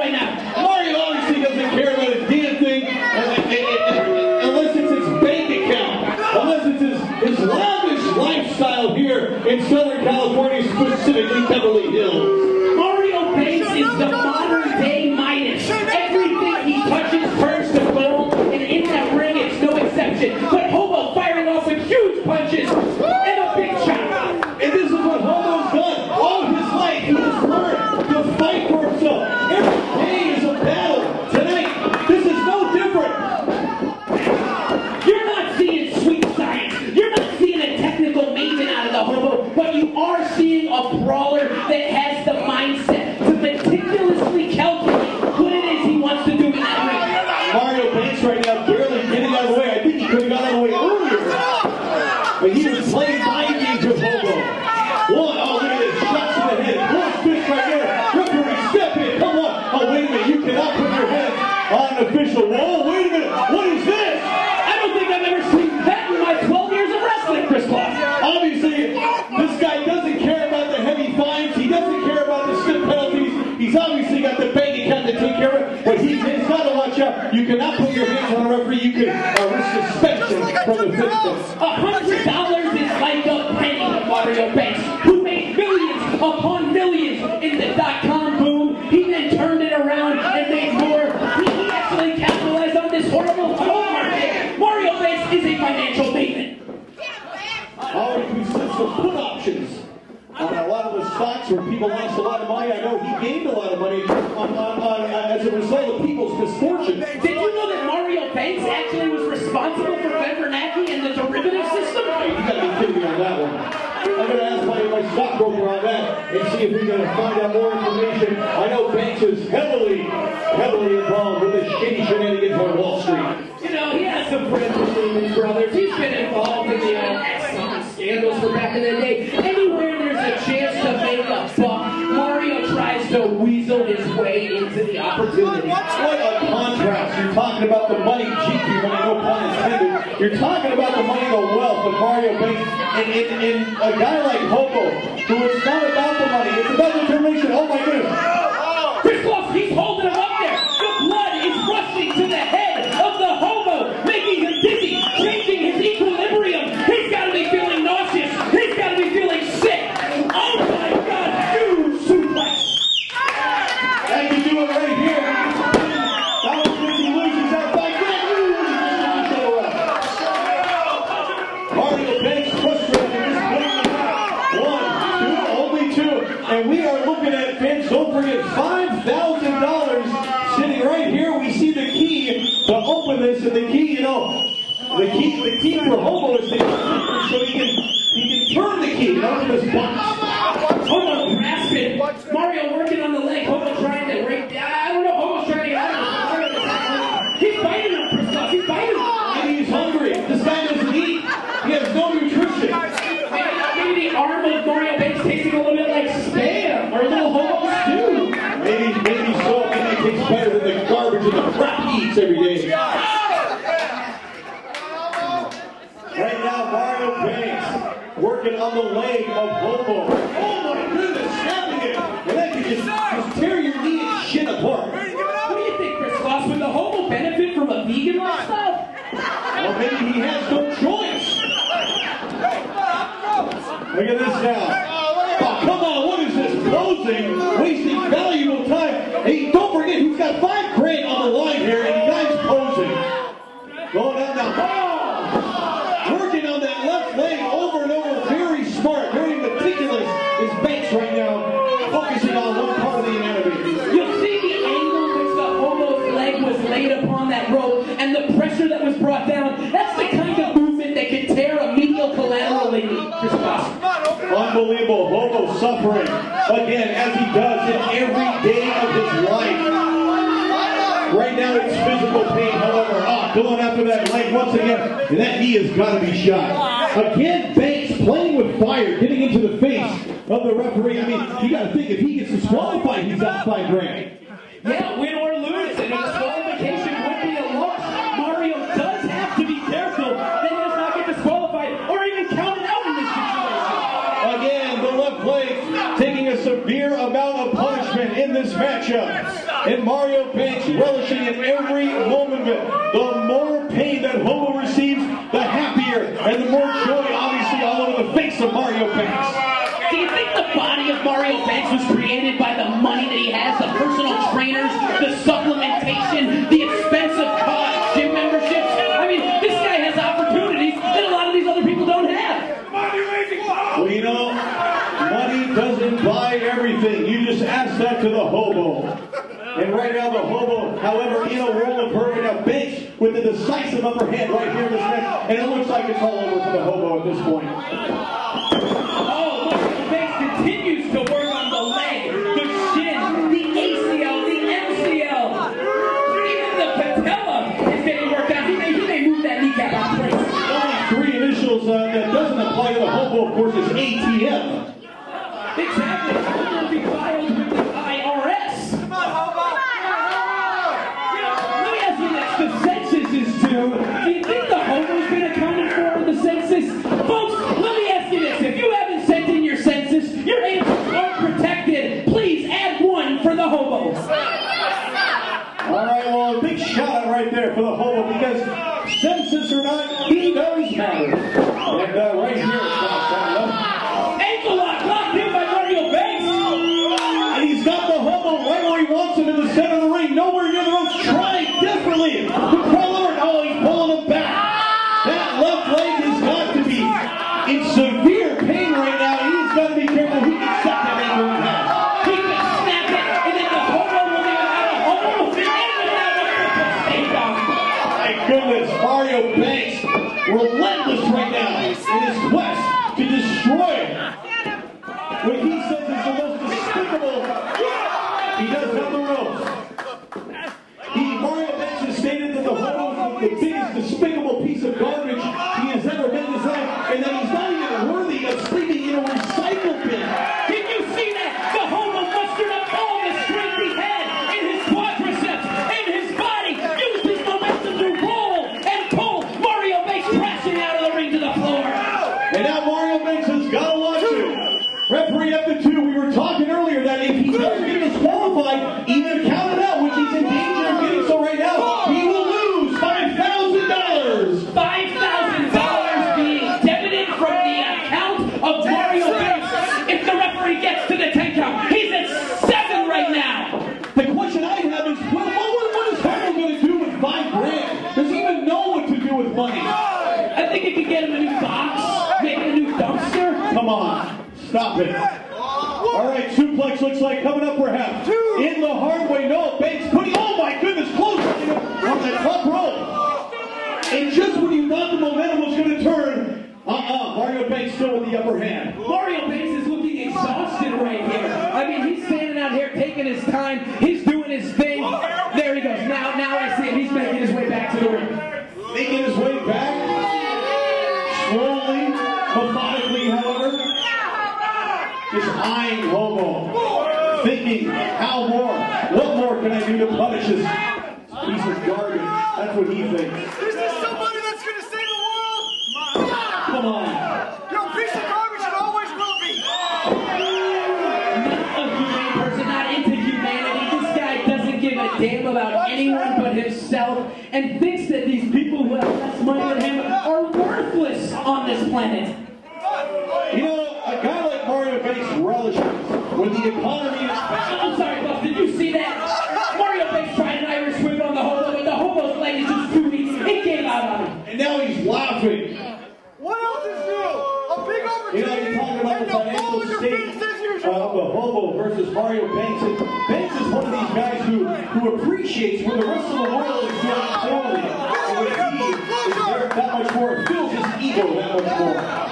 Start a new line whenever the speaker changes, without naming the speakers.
right now.
Mario obviously doesn't care about a damn thing unless it's his bank account, unless it's his lavish lifestyle here in Southern California, specifically Beverly Hills.
Mario Banks is the modern day Midas. Everything he touches turns to gold, and in that ring it's no exception. But Hobo firing off with huge punches and a big shot.
And this is what Hobo's done all his life. He has learned to fight for himself. Every day is a battle. Tonight, this is no different.
You're not seeing sweet science. You're not seeing a technical maven out of the Hobo, but you are seeing a brawler that has the mindset to meticulously calculate what it is he wants to do in that ring.
Mario Banks right now barely getting out of the way. I think he could have got out of the way earlier. But he was playing mind games with Hobo. One, oh look at this, shots to the head. Close fist right there. Referee, step in, come on. Oh wait a minute, you cannot put your hands on an official. Whoa, wait a minute, what is this?
I don't think I've ever seen that in my 12 years of wrestling, Chris Claus.
Obviously, this guy doesn't care about the heavy fines. He doesn't care about the stiff penalties. He's obviously got the bank account to take care of it, but he's got to watch out. You cannot put your hands on a referee. You could risk suspension from the fitness.
$100 is like a penny to Mario Banks, who made millions upon millions in the .com boom. He then turned it around and made more. He actually capitalized on this horrible gold market. Mario Banks is a financial maven.
Already consists of put options on a lot of the stocks where people lost a lot of money. I know he gained a lot of money as a result of people's misfortune.
Did you know that Mario Banks actually was responsible for Ben Bernanke and the derivative system?
You gotta be kidding me on that one. I'm gonna ask my stockbroker on that and see if we can find out more information. I know Banks is heavily involved with the shady shenanigans on Wall Street.
You know, he has some friends with his brothers. He's been involved in the Exxon scandals from back in the day. Anywhere there's a chance to make a buck, Mario tries to weasel his way into the opportunity.
What a contrast. You're talking about the money, GP money, no pun intended. You're talking about the money, the wealth of Mario Banks, and a guy like Hobo, who is not about the money, it's about determination. Oh my goodness.
Chris Claus, he's holding him up there. The blood is rushing to the head of the Hobo, making him dizzy, changing his equilibrium. He's got to be feeling nauseous. He's got to be feeling sick. Oh my God, huge suplex.
And you do it right here. That was 50 loses that fight. Mario Banks frustrated at this point. 1, 2, only 2. And we are looking at, fans, don't forget, $5,000 sitting right here. We see the key to open this, and the key, you know, the key for Hobo is to so he can turn the key, open this box.
Hobo grasping. Mario working on the leg. Hobo trying to break down. I don't know. Hobo's trying to get out of it. He's biting him, Chris Claus. He's biting him.
Maybe he's hungry. This guy doesn't eat. He has no nutrition.
Maybe the arm of Mario Banks tasting a little bit like spam or a little Hobo stew.
Maybe so. Maybe it tastes better than the garbage and the crap he eats every day. Right now, Mario Banks working on the leg of Hobo. Oh my goodness, snapping it. And that can just tear your knee and shit apart.
What do you think, Chris Claus? Would the Hobo benefit from a vegan lifestyle?
Well, maybe he has no choice. Look at this now. Oh, come on, what is this? Posing, wasting valuable time. Hey, don't forget, he's got $5,000 on the line here, and the guy's posing. Going down the hall. Working on that left leg over and over. Very smart, very meticulous is Banks right now, focusing on one part of the anatomy.
You'll see the angle in which the Hobo's leg was laid upon that rope and the pressure that was brought down. That's the kind of movement that can tear a medial collateral ligament, Chris Claus.
Unbelievable. Hobo suffering again, as he does in every day of his life. Right now it's physical pain, however. Going after that leg once again, and that knee has got to be shot. Again, Banks playing with fire, getting into the face of the referee. I mean, you got to think, if he gets disqualified, he's out $5,000.
Yeah, win or lose, and a disqualification would be a loss. Mario does have to be careful that he does not get disqualified or even counted out in this situation.
Again, the left leg taking a severe amount of punishment in this matchup. And Mario Banks relishing in every moment of it. The more pain that Hobo receives, the happier, and the more joy, obviously, all over the face of Mario Banks.
Do you think the body of Mario Banks was created by the money that he has, the personal trainers, the supplementation, the expensive gym memberships? I mean, this guy has opportunities that a lot of these other people don't have.
Well, you know, money doesn't buy everything. You just ask that to the Hobo. And right now the Hobo, however, in a world of hurt, now Banks with a decisive upper hand right here in this match, and it looks like it's all over for the Hobo at this point.
Oh, look, Banks continues to work on the leg, the shin, the ACL, the MCL. Even the patella is getting worked out. He may move that kneecap out of place.
Only 3 initials that doesn't apply to the Hobo, of course, is ATM.
Exactly. It will be filed with the IRS. Come on, Hobo! Let me ask you this. The census is due. Do you think the Hobo's been accounted for in the census? Folks, let me ask you this. If you haven't sent in your census, your answers are protected. Please add 1 for the Hobo.
All right, well, a big shout out right there for the Hobo, because census or not, he does matter. And right here,
ankle lock locked in by Mario Banks.
And he's got the Hobo right where he wants him in the center of the ring, nowhere near the ropes, trying desperately to crawl over. Oh, he's pulling him back. That left leg has got to be in severe pain right now. He's got to be careful. He can set that ankle in half.
He can snap it, and then the Hobo will be without a Hobo, and without a triple takedown.
My goodness, Mario Banks, relentless right now in his quest to destroy what he says is the most despicable. He does have the ropes. Mario Banks has stated that the Hobo is the biggest despicable piece of garbage he has ever been in his life, and that he's not even worthy of sleeping in a recycle bin.
Did you see that? The Hobo mustered up all the strength he had in his quadriceps, in his body, used his momentum to roll and pull Mario Banks crashing out of the ring to the floor.
And now Mario Banks has got to watch it. Referee up to 2. We were talking earlier that if he doesn't get disqualified, even counted out, which he's in danger of getting so right now, he will lose $5,000.
$5,000 being debited from the account of Mario Banks if the referee gets to the 10 count. He's at 7 right now.
The question I have is, what is Hobo going to do with $5,000? Does he even know what to do with money?
I think it could get him a new box, maybe a new dumpster.
Come on. Stop it. All right, suplex looks like coming up perhaps. In the hard way, no. Banks putting, oh my goodness, close on the top rope. And just when you thought the momentum was going to turn, Mario Banks still with the upper hand.
Mario Banks is looking exhausted right here. I mean, he's standing out here taking his time. He's doing his thing. There he goes. Now I see him. He's making his way back to the ring.
Making his way back. Slowly, methodically, however. Just eyeing Hobo, thinking, what more can I do to punish this piece of garbage? That's what he thinks.
Is this somebody that's going to save the world?
Come on.
You're a piece of garbage and always will be.
Not a humane person, not into humanity. This guy doesn't give a damn about anyone but himself and thinks that these people who have less money than him are worthless on this planet.
You know, a guy like Mario Banks relishes when the economy is bad.
I'm sorry, Buff, did you see that? Mario Banks tried an Irish whip on the Hobo, but the Hobo's leg is just too weak. It gave out on him.
And now he's laughing.
What else is new? A big opportunity.
You know, you're talking about the financial state of the Hobo versus Mario Banks. And Banks is one of these guys who appreciates when the rest of the world is doing poorly. And when he is there that much more, it fills his ego that much more.